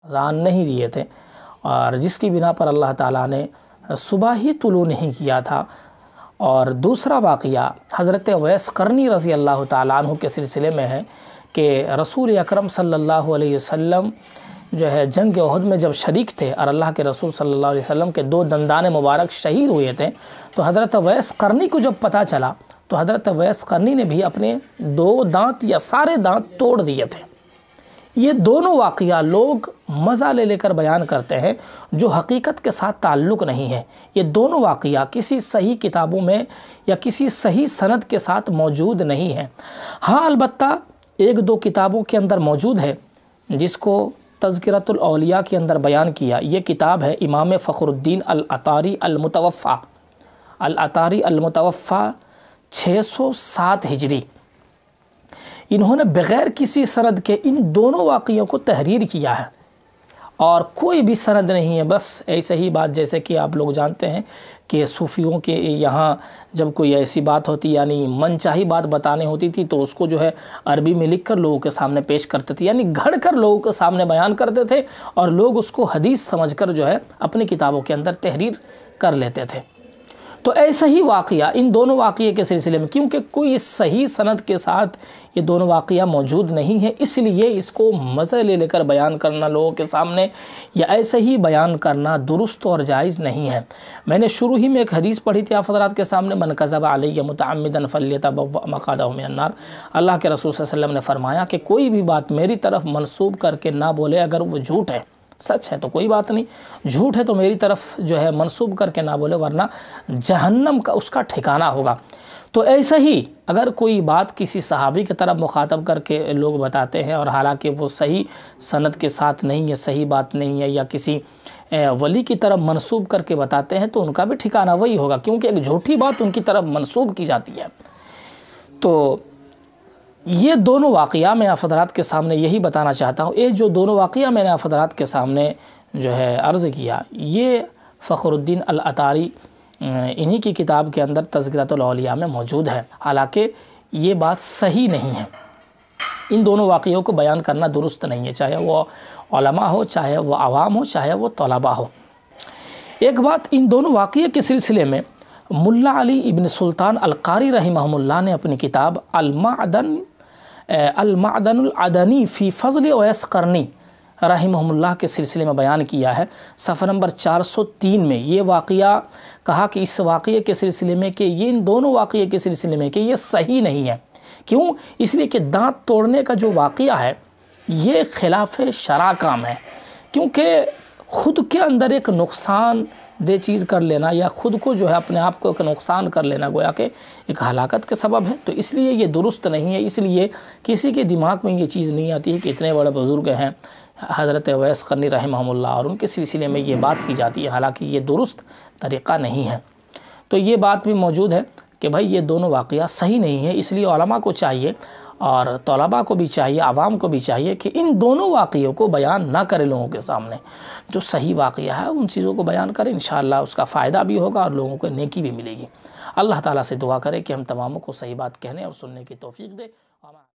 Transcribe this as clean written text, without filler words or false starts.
اذان نہیں دیے تھے، اور جس کی بنا پر اللہ تعالیٰ نے صبح ہی طلوع نہیں کیا تھا۔ اور دوسرا واقعہ حضرت اویس قرنی رضی اللہ تعالیٰ عنہ کے سلسلے میں ہے کہ رسول اکرم صلی اللہ علیہ وسلم جو ہے جنگ احد میں جب شریک تھے اور اللہ کے رسول صلی اللہ علیہ وسلم کے 2 دندان مبارک شہید ہوئے تھے، تو حضرت اویس قرنی کو جب پتہ چلا تو حضرت اویس قرنی نے بھی اپنے 2 دانت یا سارے دانت توڑ دیے تھے۔ یہ دونوں واقعہ لوگ مزہ لے لے کر بیان کرتے ہیں جو حقیقت کے ساتھ تعلق نہیں ہے۔ یہ دونوں واقعہ کسی صحیح کتابوں میں یا کسی صحیح سند کے ساتھ موجود نہیں ہے۔ ہاں البتہ 1-2 کتابوں کے اندر موجود ہے، جس کو تذکرۃ الاولیاء کے اندر بیان کیا۔ یہ کتاب ہے امام فخر الدین العطاری المتوفیٰ، العطاری المتوفیٰ 607 ہجری۔ انہوں نے بغیر کسی سند کے ان دونوں واقعوں کو تحریر کیا ہے، اور کوئی بھی سند نہیں ہے، بس ایسے ہی بات جیسے کہ آپ لوگ جانتے ہیں کہ صوفیوں کے یہاں جب کوئی ایسی بات ہوتی، یعنی من چاہی بات بتانے ہوتی تھی تو اس کو جو ہے عربی میں لکھ کر لوگوں کے سامنے پیش کرتے تھے، یعنی گھڑ کر لوگوں کے سامنے بیان کرتے تھے، اور لوگ اس کو حدیث سمجھ کر جو ہے اپنی کتابوں کے اندر تحریر کر لیتے تھے۔ تو ایسا ہی واقعہ ان دونوں واقعے کے سلسلے میں، کیونکہ کوئی صحیح سند کے ساتھ یہ دونوں واقعہ موجود نہیں ہے، اس لیے اس کو مزے لے لے کر بیان کرنا لوگوں کے سامنے یا ایسے ہی بیان کرنا درست اور جائز نہیں ہے۔ میں نے شروع ہی میں ایک حدیث پڑھی تھی آپ حضرات کے سامنے، من کذب علی متعمدا فلیتبوأ مقعدہ من النار۔ اللہ کے رسول صلی اللہ علیہ وسلم نے فرمایا کہ کوئی بھی بات میری طرف منسوب کر کے نہ بولے، اگر وہ جھوٹ ہے، سچ ہے تو کوئی بات نہیں، جھوٹ ہے تو میری طرف جو ہے منسوب کر کے نہ بولے، ورنہ جہنم کا اس کا ٹھکانہ ہوگا۔ تو ایسا ہی اگر کوئی بات کسی صحابی کی طرف مخاطب کر کے لوگ بتاتے ہیں، اور حالانکہ وہ صحیح سند کے ساتھ نہیں ہے، صحیح بات نہیں ہے، یا کسی ولی کی طرف منسوب کر کے بتاتے ہیں، تو ان کا بھی ٹھکانہ وہی ہوگا، کیونکہ ایک جھوٹی بات ان کی طرف منسوب کی جاتی ہے۔ تو یہ دونوں واقعہ میں آپ حضرات کے سامنے یہی بتانا چاہتا ہوں، یہ جو دونوں واقعہ میں نے آپ حضرات کے سامنے جو ہے عرض کیا، یہ فخر الدین العطاری انہی کی کتاب کے اندر تذکرۃ الاولیاء میں موجود ہے، حالانکہ یہ بات صحیح نہیں ہے۔ ان دونوں واقعوں کو بیان کرنا درست نہیں ہے، چاہے وہ علماء ہو، چاہے وہ عوام ہو، چاہے وہ طلباء ہو۔ ایک بات ان دونوں واقعے کے سلسلے میں ملا علی ابن سلطان القاری رحمہ اللہ نے اپنی کتاب المعدن العدنی فی فضل اویس قرنی رحمہ اللہ کے سلسلے میں بیان کیا ہے، صفحہ نمبر 403 میں یہ واقعہ کہا کہ اس واقعے کے سلسلے میں، کہ یہ ان دونوں واقعے کے سلسلے میں کہ یہ صحیح نہیں ہے۔ کیوں؟ اس لیے کہ دانت توڑنے کا جو واقعہ ہے یہ خلاف شرع کام ہے، کیونکہ خود کے اندر ایک نقصان دہ چیز کر لینا، یا خود کو جو ہے اپنے آپ کو ایک نقصان کر لینا، گویا کہ ایک ہلاکت کے سبب ہے، تو اس لیے یہ درست نہیں ہے۔ اس لیے کسی کے دماغ میں یہ چیز نہیں آتی ہے کہ اتنے بڑے بزرگ ہیں حضرت اویس قرنی رحمہ اللہ، اور ان کے سلسلے میں یہ بات کی جاتی ہے، حالانکہ یہ درست طریقہ نہیں ہے۔ تو یہ بات بھی موجود ہے کہ بھائی یہ دونوں واقعہ صحیح نہیں ہے، اس لیے علماء کو چاہیے، اور طلباء کو بھی چاہیے، عوام کو بھی چاہیے کہ ان دونوں واقعوں کو بیان نہ کرے لوگوں کے سامنے۔ جو صحیح واقعہ ہے ان چیزوں کو بیان کریں، انشاءاللہ اس کا فائدہ بھی ہوگا اور لوگوں کو نیکی بھی ملے گی۔ اللہ تعالیٰ سے دعا کرے کہ ہم تماموں کو صحیح بات کہنے اور سننے کی توفیق دے۔